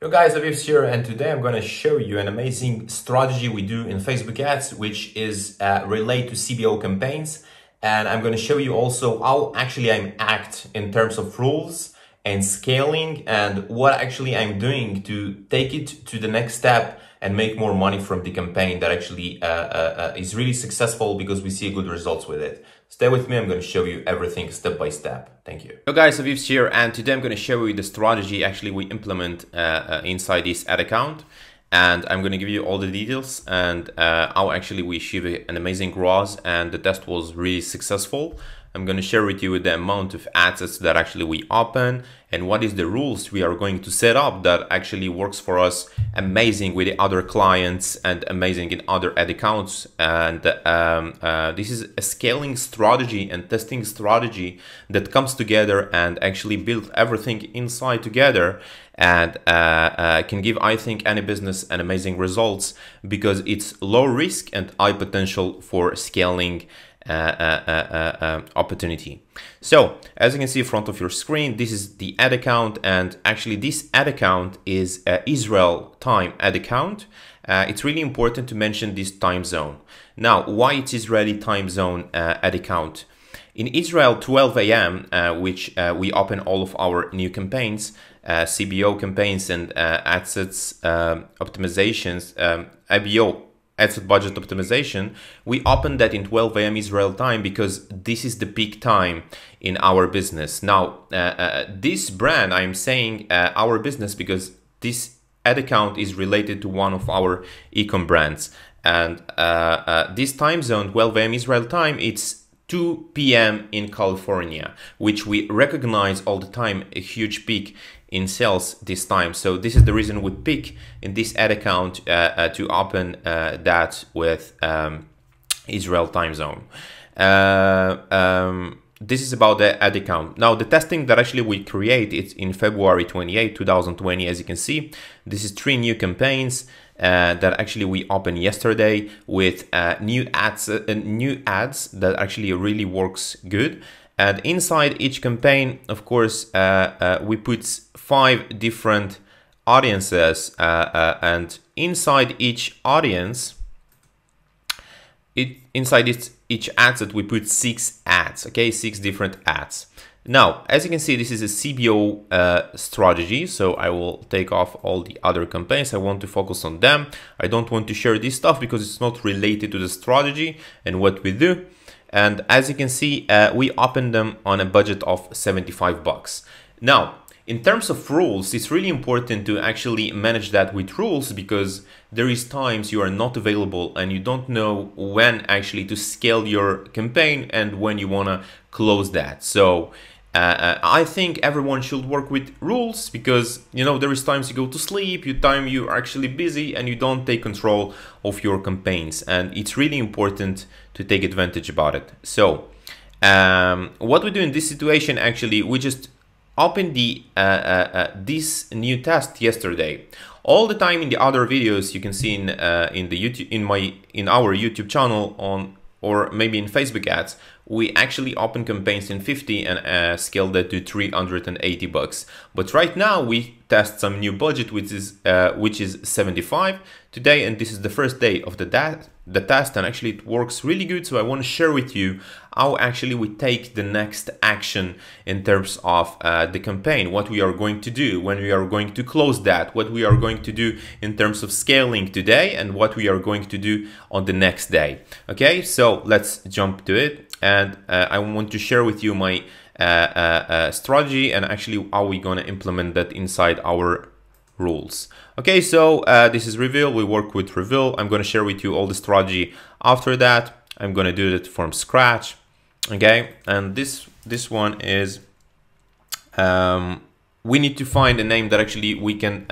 Yo guys, Aviv here, and today I'm going to show you an amazing strategy we do in Facebook ads, which is relate to CBO campaigns. And I'm going to show you also how actually I'm act in terms of rules and scaling and what actually I'm doing to take it to the next step and make more money from the campaign that actually is really successful because we see good results with it. Stay with me, I'm going to show you everything step by step. Thank you. Hello guys, Aviv here, and today I'm going to show you the strategy actually we implement inside this ad account. And I'm going to give you all the details and how actually we achieve an amazing ROAS, and the test was really successful. I'm going to share with you the amount of assets that actually we open and what is the rules we are going to set up that actually works for us amazing with the other clients and amazing in other ad accounts. And this is a scaling strategy and testing strategy that comes together and actually build everything inside together, and can give, I think, any business an amazing results because it's low risk and high potential for scaling opportunity. So as you can see in front of your screen, this is the ad account, and actually this ad account is Israel time ad account. It's really important to mention this time zone. Now, why it's Israeli time zone ad account? In Israel, 12 a.m., which we open all of our new campaigns, CBO campaigns and assets optimizations, CBO, asset budget optimization, we open that in 12 a.m. Israel time because this is the peak time in our business. Now, this brand, I'm saying our business because this ad account is related to one of our e-com brands. And this time zone, 12 a.m. Israel time, it's 2 p.m. in California, which we recognize all the time, a huge peak in sales this time. So this is the reason we pick in this ad account to open that with Israel time zone. This is about the ad account. Now, the testing that actually we create, it's in February 28, 2020. As you can see, this is 3 new campaigns that actually we opened yesterday with new ads that actually really works good. And inside each campaign, of course, we put 5 different audiences, and inside each audience, inside each ad set, we put 6 ads, okay, 6 different ads. Now, as you can see, this is a CBO strategy, so I will take off all the other campaigns. I want to focus on them. I don't want to share this stuff because it's not related to the strategy and what we do. And as you can see, we opened them on a budget of $75. Now, in terms of rules, it's really important to actually manage that with rules because there is times you are not available and you don't know when actually to scale your campaign and when you want to close that. So I think everyone should work with rules because, you know, there is times you go to sleep, you're actually busy and you don't take control of your campaigns, and it's really important to take advantage about it. So what we do in this situation, actually, we just open the this new test yesterday. All the time in the other videos you can see in the YouTube, in our YouTube channel on, or maybe in Facebook ads, we actually open campaigns in 50 and scale that to $380. But right now we test some new budget, which is 75 today, and this is the first day of the test, and actually it works really good. So I want to share with you how actually we take the next action in terms of the campaign, what we are going to do, when we are going to close that, what we are going to do in terms of scaling today, and what we are going to do on the next day. Okay, so let's jump to it. And I want to share with you my strategy and actually how we're going to implement that inside our rules. Okay, so this is Reveal. We work with Reveal. I'm going to share with you all the strategy. After that, I'm going to do it from scratch. Okay, and this one is we need to find a name that actually we can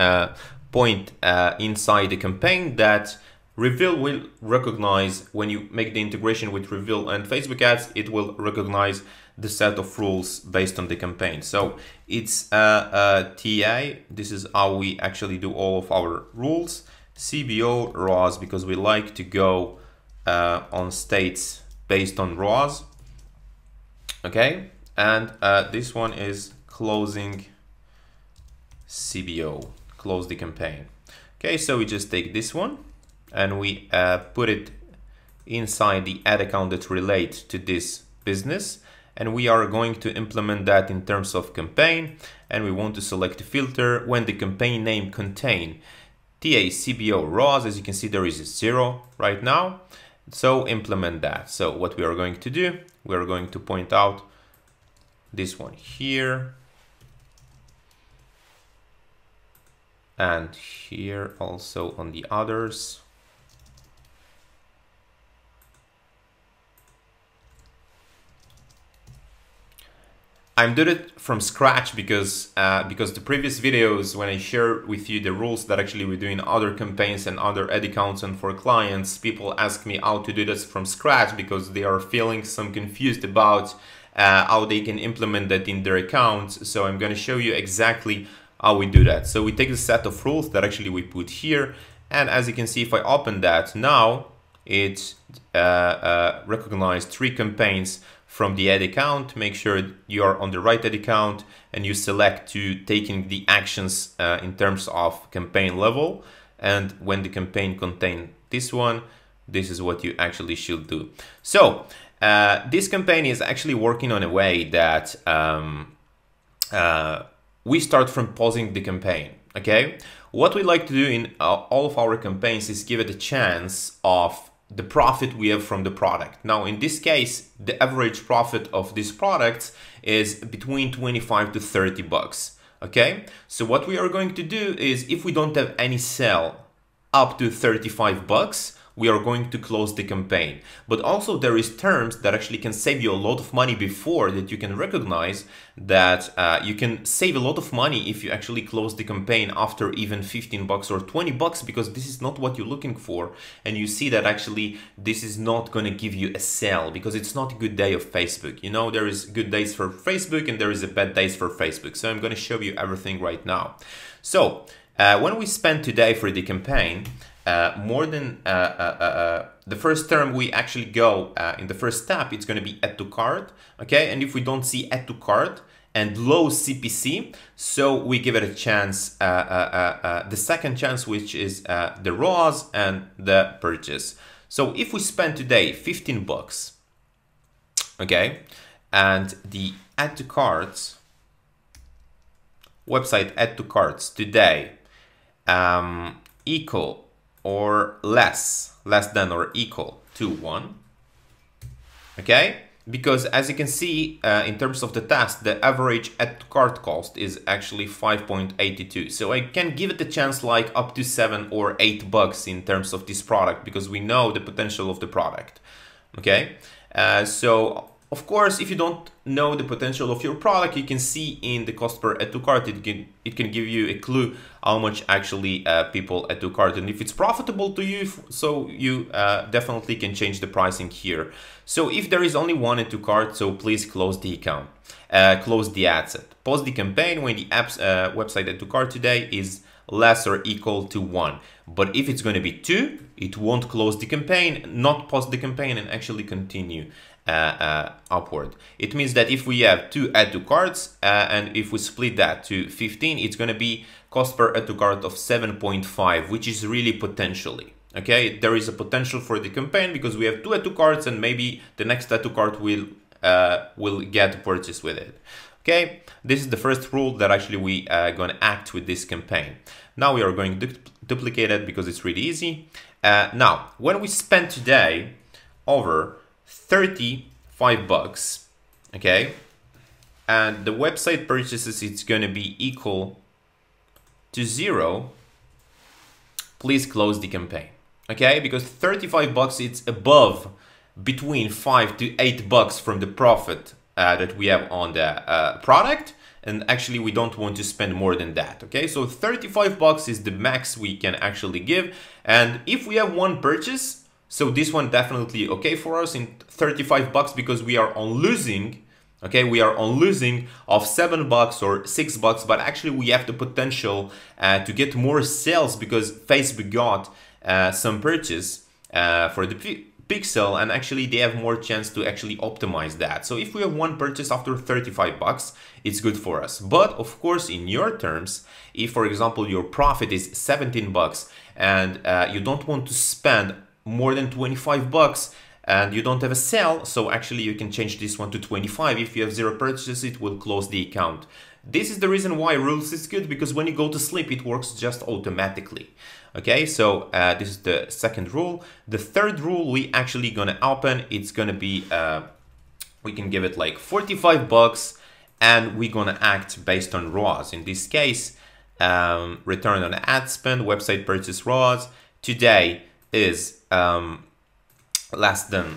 point inside the campaign that Reveal will recognize. When you make the integration with Reveal and Facebook ads, it will recognize the set of rules based on the campaign. So it's TA. This is how we actually do all of our rules. CBO ROAS, because we like to go on states based on ROAS. Okay, and this one is closing CBO. close the campaign. Okay, so we just take this one and we put it inside the ad account that relates to this business, and we are going to implement that in terms of campaign, and we want to select a filter when the campaign name contain TA CBO ROAS. As you can see, there is a 0 right now, so implement that. So what we are going to do, we are going to point out this one here and here also on the others. I'm doing it from scratch because the previous videos, when I share with you the rules that actually we do in other campaigns and other ad accounts and for clients, people ask me how to do this from scratch because they are feeling some confused about how they can implement that in their accounts. So I'm going to show you exactly how we do that. So we take the set of rules that actually we put here, and as you can see, if I open that now, it recognized 3 campaigns from the ad account. Make sure you are on the right ad account and you select to taking the actions in terms of campaign level, and when the campaign contain this one, this is what you actually should do. So this campaign is actually working on a way that we start from pausing the campaign. Okay, what we like to do in all of our campaigns is give it a chance of the profit we have from the product. Now, in this case, the average profit of these products is between 25 to 30 bucks. Okay, so what we are going to do is, if we don't have any sale up to 35 bucks, we are going to close the campaign. But also there is terms that actually can save you a lot of money before that you can recognize that you can save a lot of money if you actually close the campaign after even 15 bucks or 20 bucks, because this is not what you're looking for. And you see that actually this is not going to give you a sale because it's not a good day of Facebook. You know, there is good days for Facebook and there is a bad days for Facebook. So I'm going to show you everything right now. So when we spend today for the campaign, more than the first term we actually go in the first step, it's going to be add to cart. Okay, and if we don't see add to cart and low CPC, so we give it a chance, the second chance, which is the ROAS and the purchase. So if we spend today 15 bucks, okay, and the add to carts website add to carts today equal or less than or equal to 1, okay, because as you can see in terms of the test, the average add to cart cost is actually 5.82, so I can give it a chance like up to 7 or 8 bucks in terms of this product, because we know the potential of the product. Okay, so of course, if you don't know the potential of your product, you can see in the cost per add to cart, it can give you a clue how much actually people add to cart, and if it's profitable to you, so you definitely can change the pricing here. So if there is only one add to cart, so please close the account, close the ad set, pause the campaign when the app's website add to cart today is less or equal to 1. But if it's going to be 2, it won't close the campaign, not pause the campaign, and actually continue upward. It means that if we have 2 add to carts and if we split that to 15, it's going to be cost per add to cart of 7.5, which is really potentially. Okay, there is a potential for the campaign because we have 2 add to carts and maybe the next add to cart will get a purchase with it. Okay, this is the first rule that actually we are going to act with this campaign. Now we are going to duplicate it because it's really easy. Now, when we spend today over 35 bucks, okay, and the website purchases, it's going to be equal to 0, please close the campaign. Okay, because 35 bucks, it's above between 5 to 8 bucks from the profit that we have on the product, and actually we don't want to spend more than that. Okay, so 35 bucks is the max we can actually give, and if we have one purchase, so this one definitely okay for us in 35 bucks because we are on losing. Okay, we are on losing of 7 bucks or 6 bucks, but actually we have the potential to get more sales because Facebook got some purchase for the pixel, and actually they have more chance to actually optimize that. So if we have one purchase after 35 bucks, it's good for us. But of course, in your terms, if for example your profit is 17 bucks and you don't want to spend more than 25 bucks and you don't have a sale, so actually you can change this one to 25. If you have 0 purchases, it will close the account. This is the reason why rules is good, because when you go to sleep, it works just automatically. Okay, so this is the second rule. The third rule we actually gonna open, it's gonna be, we can give it like 45 bucks and we're gonna act based on ROAS. In this case, return on ad spend, website purchase ROAS today is less than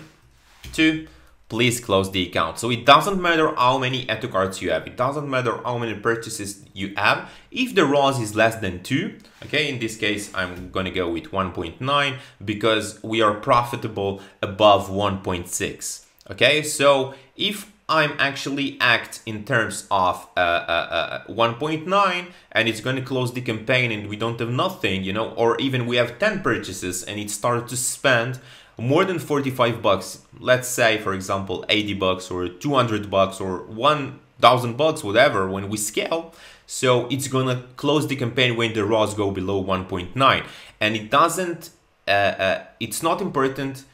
2. Please close the account. So it doesn't matter how many add to carts you have. It doesn't matter how many purchases you have. If the ROAS is less than 2, okay, in this case, I'm going to go with 1.9 because we are profitable above 1.6. Okay, so if I'm actually act in terms of 1.9 and it's going to close the campaign and we don't have nothing, you know, or even we have 10 purchases and it started to spend more than 45 bucks, let's say for example 80 bucks or 200 bucks or 1,000 bucks, whatever, when we scale, so it's gonna close the campaign when the ROAS go below 1.9. And it doesn't it's not important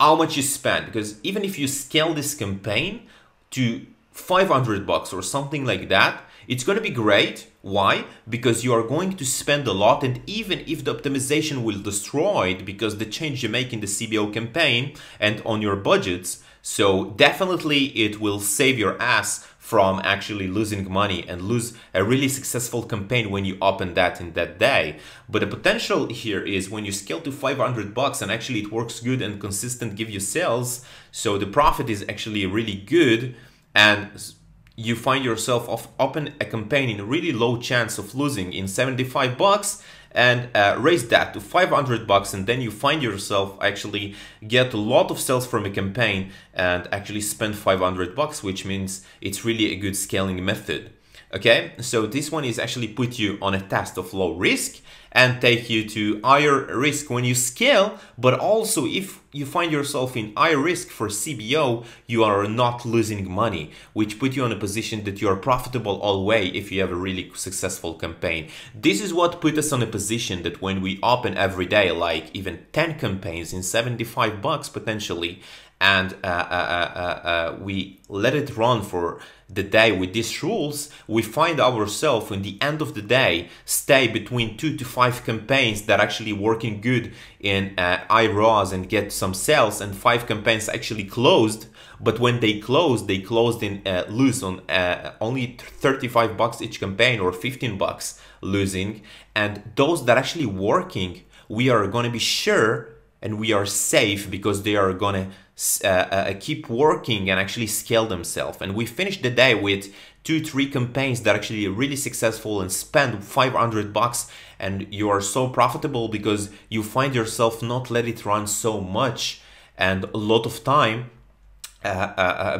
how much you spend, because even if you scale this campaign to 500 bucks or something like that, it's going to be great. Why? Because you are going to spend a lot, and even if the optimization will destroy it because the change you make in the CBO campaign and on your budgets, so definitely it will save your ass from actually losing money and lose a really successful campaign when you open that in that day. But the potential here is when you scale to 500 bucks and actually it works good and consistent, give you sales, so the profit is actually really good, and you find yourself open a campaign in a really low chance of losing in 75 bucks and raise that to 500 bucks, and then you find yourself actually get a lot of sales from a campaign and actually spend 500 bucks, which means it's really a good scaling method. Okay, so this one is actually put you on a test of low risk and take you to higher risk when you scale, but also if you find yourself in high risk for CBO, you are not losing money, which put you in a position that you are profitable all the way if you have a really successful campaign. This is what put us on a position that when we open every day, like even 10 campaigns in 75 bucks potentially, and we let it run for the day with these rules, we find ourselves in the end of the day stay between 2 to 5 campaigns that actually working good in high ROAS and get some sales, and 5 campaigns actually closed. But when they closed in lose on only 35 bucks each campaign or 15 bucks losing. And those that actually working, we are going to be sure and we are safe because they are going to keep working and actually scale themselves. And we finished the day with 2-3 campaigns that actually are really successful and spend 500 bucks, and you are so profitable because you find yourself not let it run so much and a lot of time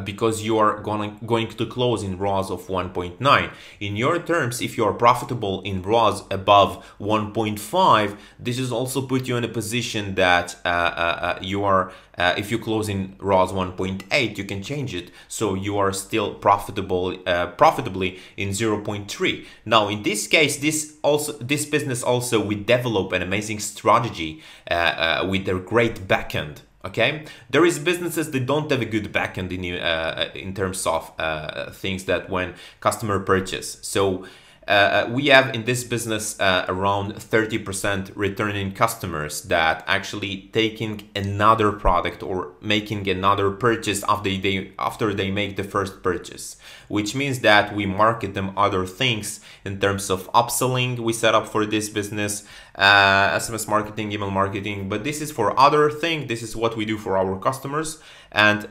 because you are going to close in ROAS of 1.9. In your terms, if you are profitable in ROAS above 1.5, this is also put you in a position that you are, if you close in ROAS 1.8, you can change it, so you are still profitably in 0.3. Now, in this case, this business also we develop an amazing strategy with their great backend. Okay, there is businesses that don't have a good backend in terms of things that when customer purchase. So we have in this business around 30% returning customers that actually taking another product or making another purchase after they make the first purchase, which means that we market them other things in terms of upselling we set up for this business, SMS marketing, email marketing, but this is for other thing. This is what we do for our customers, and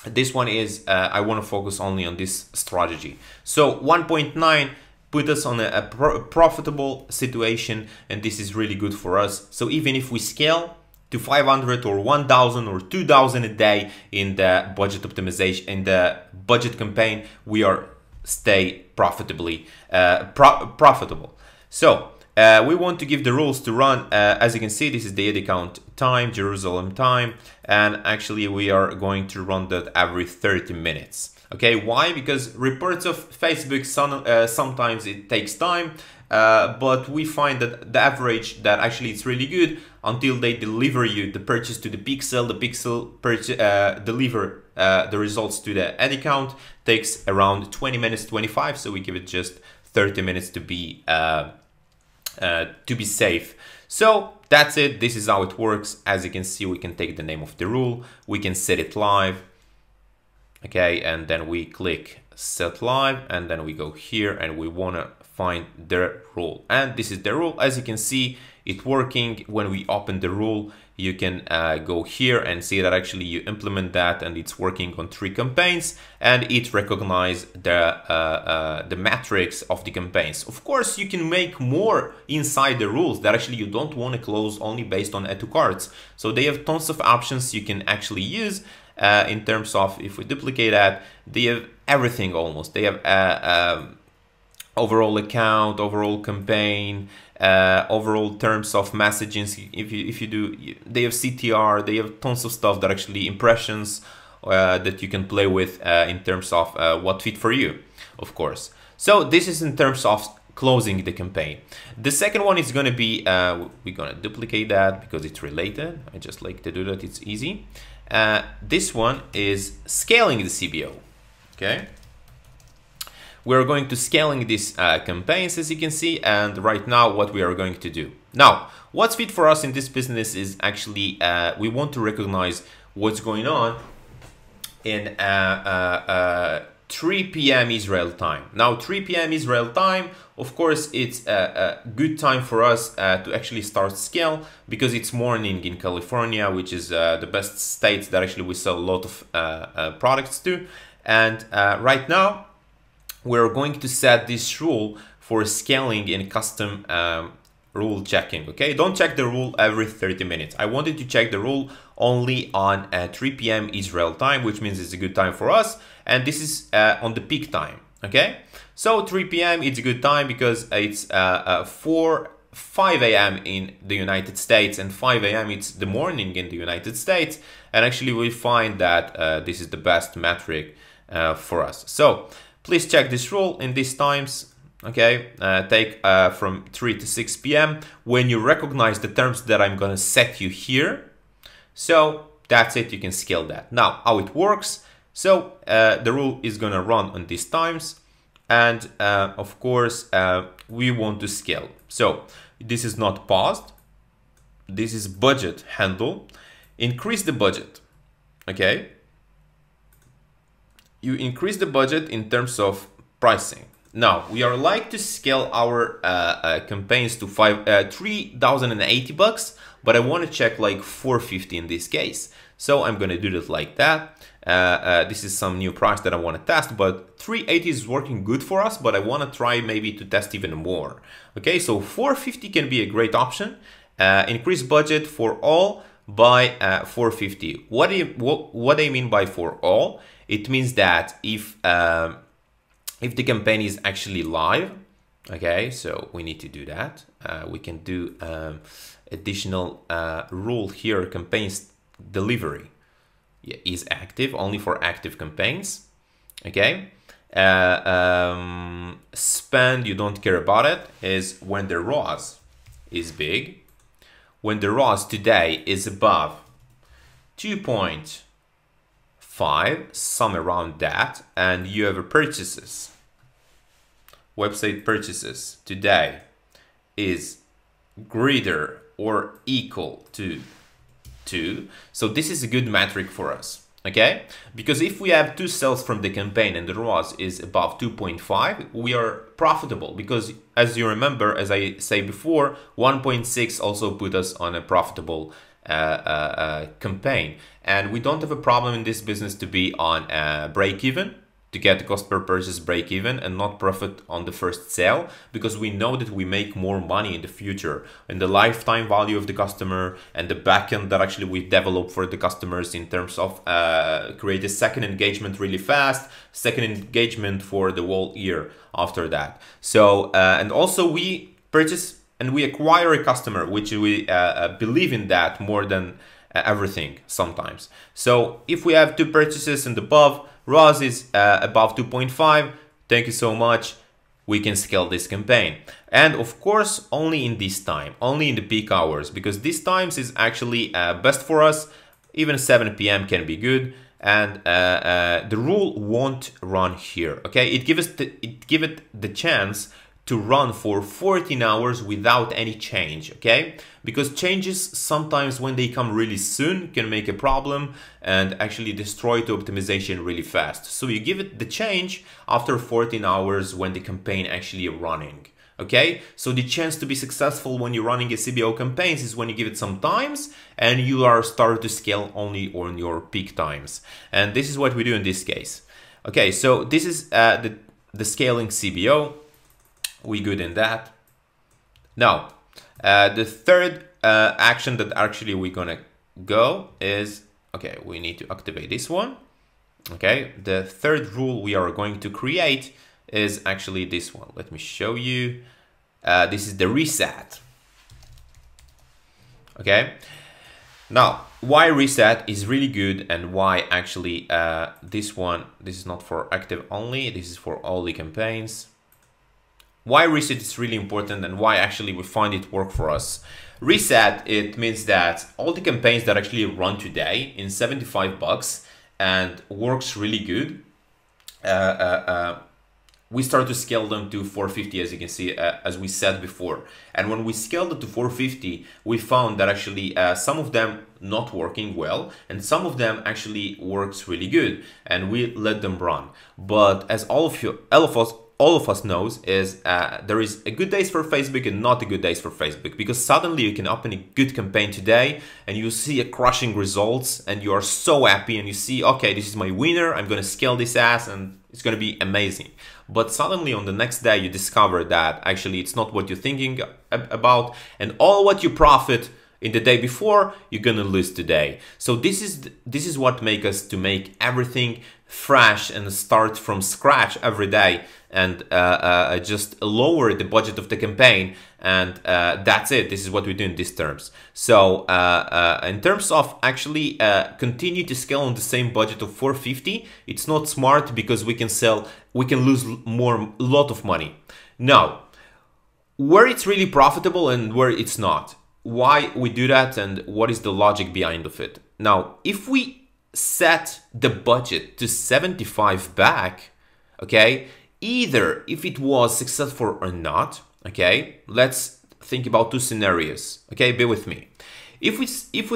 this one is I want to focus only on this strategy. So 1.9 put us on a profitable situation, and this is really good for us. So even if we scale to 500 or 1,000 or 2,000 a day in the budget optimization, in the budget campaign, we are stay profitably profitable. So we want to give the rules to run. As you can see, this is the ad account time, Jerusalem time, and actually we are going to run that every 30 minutes. Okay, why? Because reports of Facebook, sometimes it takes time, but we find that the average that actually it's really good until they deliver you the purchase to the pixel. The pixel deliver the results to the ad account takes around 20 minutes, 25. So we give it just 30 minutes to be safe. So that's it. This is how it works. As you can see, we can take the name of the rule. We can set it live. Okay, and then we click set live, and then we go here and we want to find the rule, and this is the rule. As you can see, it's working. When we open the rule, you can go here and see that actually you implement that, and it's working on 3 campaigns, and it recognizes the metrics of the campaigns. Of course, you can make more inside the rules that actually you don't want to close only based on add to carts. So they have tons of options you can actually use. In terms of, if we duplicate that, they have everything almost. They have overall account, overall campaign, overall terms of messaging. If you do, they have CTR. They have tons of stuff that actually impressions that you can play with in terms of what fit for you, of course. So this is in terms of closing the campaign. The second one is going to be we're going to duplicate that because it's related. I just like to do that. It's easy. This one is scaling the CBO. Okay, we're going to scaling these campaigns, as you can see, and right now what we are going to do. Now, what's fit for us in this business is actually we want to recognize what's going on in 3 p.m. Israel time. Now, 3 p.m. Israel time, of course, it's a good time for us to actually start scale because it's morning in California, which is the best state that actually we sell a lot of products to. And right now, we're going to set this rule for scaling in custom rule checking. Okay, don't check the rule every 30 minutes. I wanted to check the rule only on 3 p.m. Israel time, which means it's a good time for us. And this is on the peak time. Okay, so 3 p.m. it's a good time because it's 5 a.m. in the United States, and 5 a.m. it's the morning in the United States. And actually we find that this is the best metric for us. So please check this rule in these times. Okay, take from 3 to 6 p.m. when you recognize the terms that I'm going to set you here. So that's it, you can scale that. Now, how it works. So the rule is going to run on these times. And of course, we want to scale. So this is not paused. This is budget handle. Increase the budget. Okay. You increase the budget in terms of pricing. Now, we are like to scale our campaigns to 3,080 bucks, but I want to check like 450 in this case. So I'm going to do it like that. This is some new price that I want to test, but 380 is working good for us, but I want to try maybe to test even more. Okay, so 450 can be a great option. Increase budget for all by 450. What I mean by for all, it means that if the campaign is actually live, okay, so we need to do that. We can do additional rule here, campaigns delivery is active only for active campaigns. Okay, spend, you don't care about it, is when the ROAS is big. When the ROAS today is above 2.5, some around that, and you have a purchases, website purchases today is greater or equal to 2. So this is a good metric for us. Okay, because if we have 2 sales from the campaign and the ROAS is above 2.5, we are profitable, because as you remember, as I say before, 1.6 also put us on a profitable campaign, and we don't have a problem in this business to be on break even, to get the cost per purchase break even and not profit on the first sale, because we know that we make more money in the future in the lifetime value of the customer and the backend that actually we develop for the customers in terms of create a second engagement really fast, second engagement for the whole year after that. So and also we purchase and we acquire a customer, which we believe in that more than everything sometimes. So if we have 2 purchases and above, ROAS is above 2.5, thank you so much. We can scale this campaign. And of course, only in this time, only in the peak hours, because this times is actually best for us. Even 7 p.m. can be good. And the rule won't run here, okay? It gives it the chance to run for 14 hours without any change, okay? Because changes sometimes when they come really soon can make a problem and actually destroy the optimization really fast. So you give it the change after 14 hours when the campaign actually running, okay? So the chance to be successful when you're running a CBO campaigns is when you give it some times and you are started to scale only on your peak times. And this is what we do in this case. Okay, so this is the scaling CBO. We good in that. Now, the third action that actually we're gonna go is, okay, we need to activate this one. Okay, the third rule we are going to create is actually this one. Let me show you. This is the reset. Okay, now why reset is really good and why actually this is not for active only, this is for all the campaigns. Why reset is really important and why actually we find it work for us. Reset, it means that all the campaigns that actually run today in 75 bucks and works really good, we start to scale them to 450, as you can see, as we said before. And when we scaled it to 450, we found that actually some of them not working well and some of them actually works really good and we let them run. But as all of us knows is there is a good days for Facebook and not a good days for Facebook, because suddenly you can open a good campaign today and you see a crushing results and you are so happy and you see, okay, this is my winner, I'm gonna scale this ass and it's gonna be amazing. But suddenly on the next day you discover that actually it's not what you're thinking about, and all what you profit in the day before you're gonna lose today. So this is what makes us to make everything fresh and start from scratch every day and just lower the budget of the campaign, and that's it. This is what we do in these terms. So in terms of actually continue to scale on the same budget of 450, it's not smart because we can lose a lot of money. Now, where it's really profitable and where it's not, why we do that and what is the logic behind of it. Now, if we set the budget to 75 back, okay, either if it was successful or not, okay, let's think about 2 scenarios, okay, bear with me. If we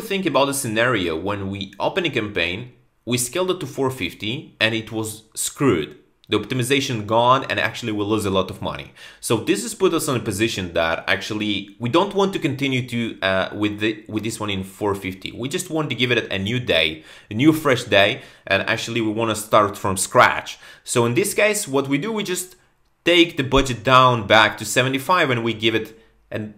think about a scenario when we open a campaign, we scaled it to 450 and it was screwed. The optimization gone and actually we lose a lot of money. So this has put us in a position that actually we don't want to continue to with this one in 450. We just want to give it a new day, a new fresh day, and actually we want to start from scratch. So in this case, what we do, we just take the budget down back to 75 and we give it a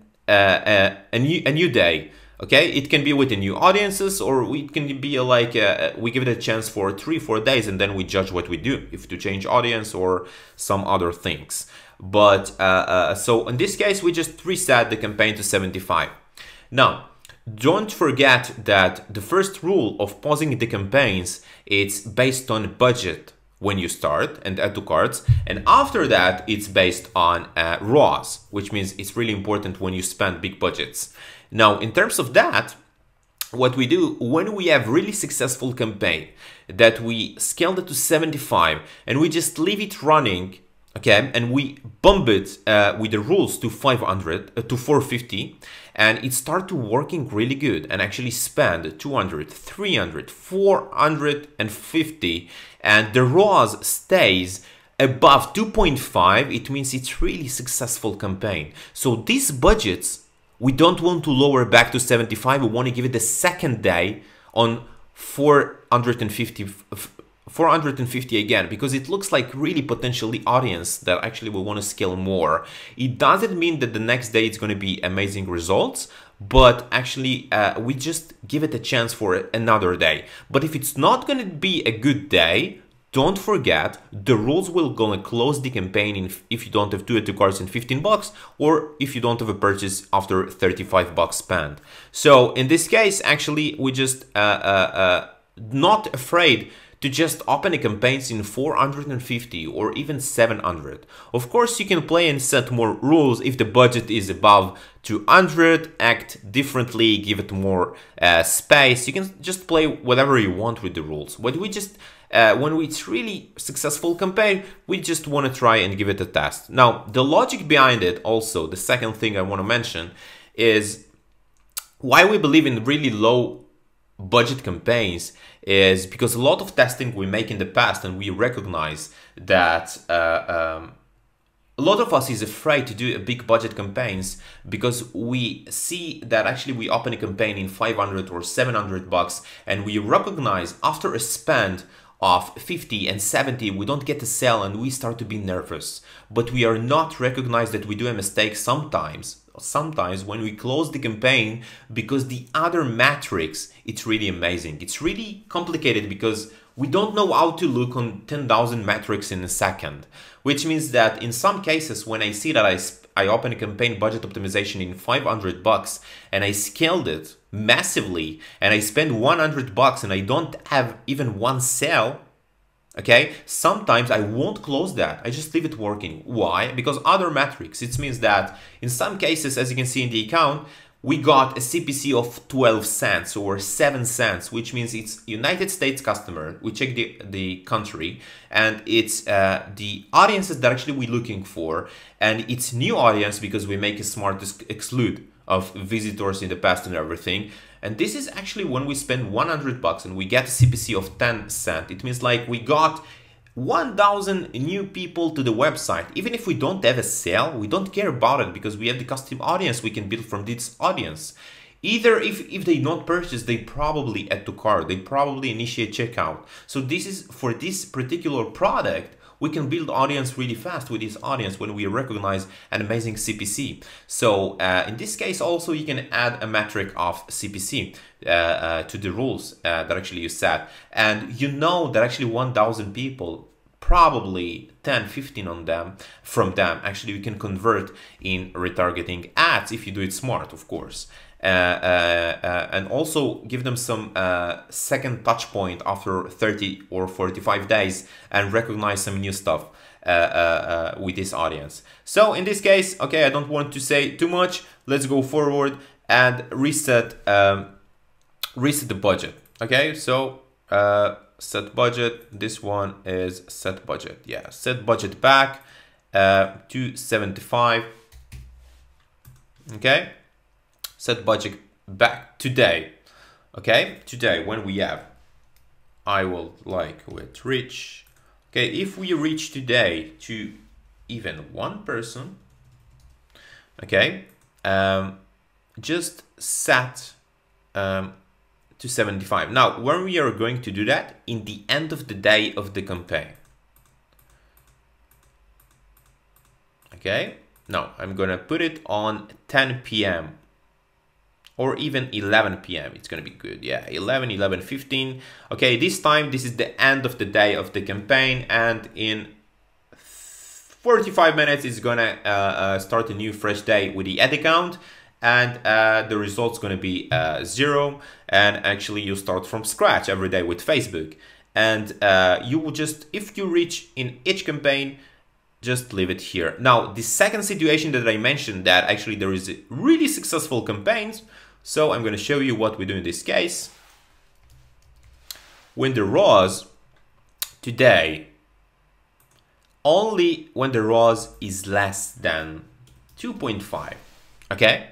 new day. Okay, it can be with the new audiences, or it can be like we give it a chance for 3-4 days and then we judge what we do, if to change audience or some other things. But so in this case, we just reset the campaign to 75. Now, don't forget that the first rule of pausing the campaigns, it's based on budget when you start and add to carts, and after that it's based on ROAS, which means it's really important when you spend big budgets. Now, in terms of that, what we do when we have really successful campaign that we scaled it to 75 and we just leave it running, okay, and we bump it with the rules to 500 to 450, and it start to working really good and actually spend 200, 300, 450, and the ROAS stays above 2.5, it means it's really successful campaign. So these budgets, we don't want to lower back to 75. We want to give it the second day on 450 again, because it looks like really potentially audience that actually will want to scale more. It doesn't mean that the next day it's going to be amazing results, but actually we just give it a chance for another day. But if it's not going to be a good day, don't forget, the rules will gonna close the campaign if you don't have 2 add to carts in 15 bucks, or if you don't have a purchase after 35 bucks spent. So in this case, actually, we just not afraid to just open a campaigns in 450 or even 700. Of course, you can play and set more rules if the budget is above 200, act differently, give it more space. You can just play whatever you want with the rules. But we just, when it's really successful campaign, we just want to try and give it a test. Now, the logic behind it also, the second thing I want to mention is why we believe in really low budget campaigns is because a lot of testing we make in the past, and we recognize that a lot of us is afraid to do a big budget campaigns because we see that actually we open a campaign in 500 or 700 bucks, and we recognize after a spend of 50 and 70 we don't get a sale, and we start to be nervous. But we are not recognized that we do a mistake sometimes when we close the campaign, because the other metrics, it's really amazing. It's really complicated because we don't know how to look on 10,000 metrics in a second, which means that in some cases when I see that I open a campaign budget optimization in 500 bucks and I scaled it massively and I spend 100 bucks and I don't have even one sale, okay, sometimes I won't close that. I just leave it working. Why? Because other metrics. It means that in some cases, as you can see in the account, we got a CPC of 12 cents or 7 cents, which means it's United States customer. We check the country, and it's the audiences that actually we're looking for, and it's new audience because we make a smart exclude of visitors in the past and everything. And this is actually when we spend 100 bucks and we get a CPC of 10 cents. It means like we got 1,000 new people to the website. Even if we don't have a sale, we don't care about it because we have the custom audience we can build from this audience. Either if they don't purchase, they probably add to cart, they probably initiate checkout. So this is for this particular product, we can build audience really fast with this audience when we recognize an amazing CPC. So in this case, also you can add a metric of CPC to the rules that actually you set. And you know that actually 1,000 people, probably 10, 15 from them, actually you can convert in retargeting ads if you do it smart, of course. And also give them some second touch point after 30 or 45 days and recognize some new stuff with this audience. So in this case, okay, I don't want to say too much. Let's go forward and reset the budget. Okay, so set budget. This one is set budget. Yeah, set budget back to 75. Okay. Set budget back today. Okay, today when we have, I will like with reach. Okay, if we reach today to even one person, okay, just set to 75. Now, when we are going to do that, in the end of the day of the campaign. Okay, now I'm gonna put it on 10 p.m. or even 11 p.m. It's gonna be good. Yeah, 11:15. Okay, this time this is the end of the day of the campaign, and in 45 minutes it's gonna start a new fresh day with the ad account, and the results gonna be 0. And actually you start from scratch every day with Facebook, and you will just, if you reach in each campaign, just leave it here. Now, the second situation that I mentioned, that actually there is really successful campaigns. So I'm going to show you what we do in this case. When the ROAS today, only when the ROAS is less than 2.5. Okay.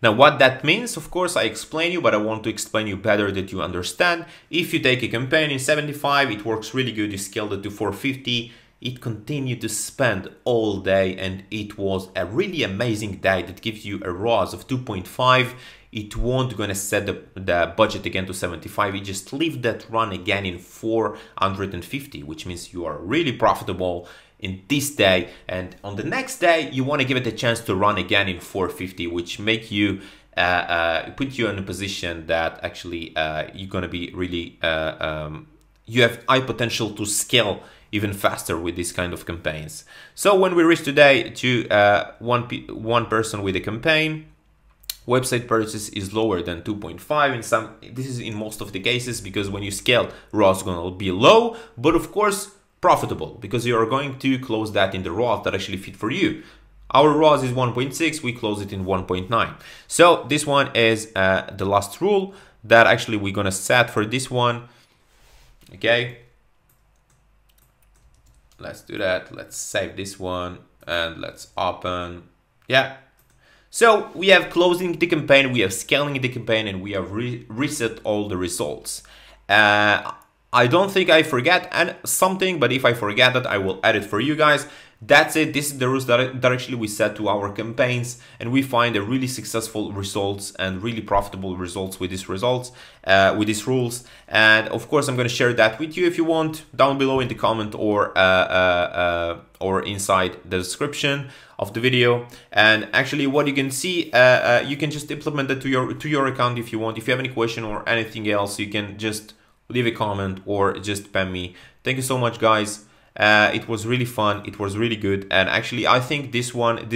Now what that means, of course, I explain you, but I want to explain you better that you understand. If you take a campaign in 75, it works really good. You scaled it to 450. It continued to spend all day, and it was a really amazing day that gives you a ROAS of 2.5. It won't gonna set the budget again to 75. You just leave that run again in 450, which means you are really profitable in this day. And on the next day, you want to give it a chance to run again in 450, which make you put you in a position that actually you're gonna be really you have high potential to scale even faster with this kind of campaigns. So when we reach today to one person with a campaign, website purchase is lower than 2.5 in some, this is in most of the cases, because when you scale, ROAS is going to be low, but of course profitable, because you are going to close that in the ROAS that actually fit for you. Our ROAS is 1.6, we close it in 1.9. So this one is the last rule that actually we're gonna set for this one. Okay, let's do that. Let's save this one and let's open. Yeah. So we have closing the campaign, we have scaling the campaign, and we have reset all the results. I don't think I forget something, but if I forget that, I will add it for you guys. That's it. This is the rules that actually we set to our campaigns, and we find a really successful results and really profitable results with these results, with these rules. And of course, I'm going to share that with you if you want, down below in the comment or inside the description of the video. And actually, what you can see, you can just implement that to your account if you want. If you have any question or anything else, you can just leave a comment or just spam me. Thank you so much, guys. It was really fun, it was really good, and actually I think this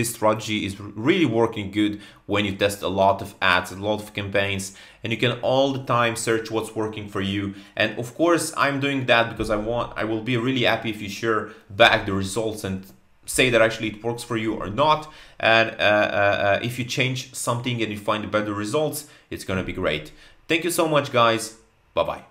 strategy is really working good when you test a lot of ads, a lot of campaigns, and you can all the time search what's working for you. And of course I'm doing that because I will be really happy if you share back the results and say that actually it works for you or not. And if you change something and you find better results, it's gonna be great. Thank you so much, guys. Bye bye.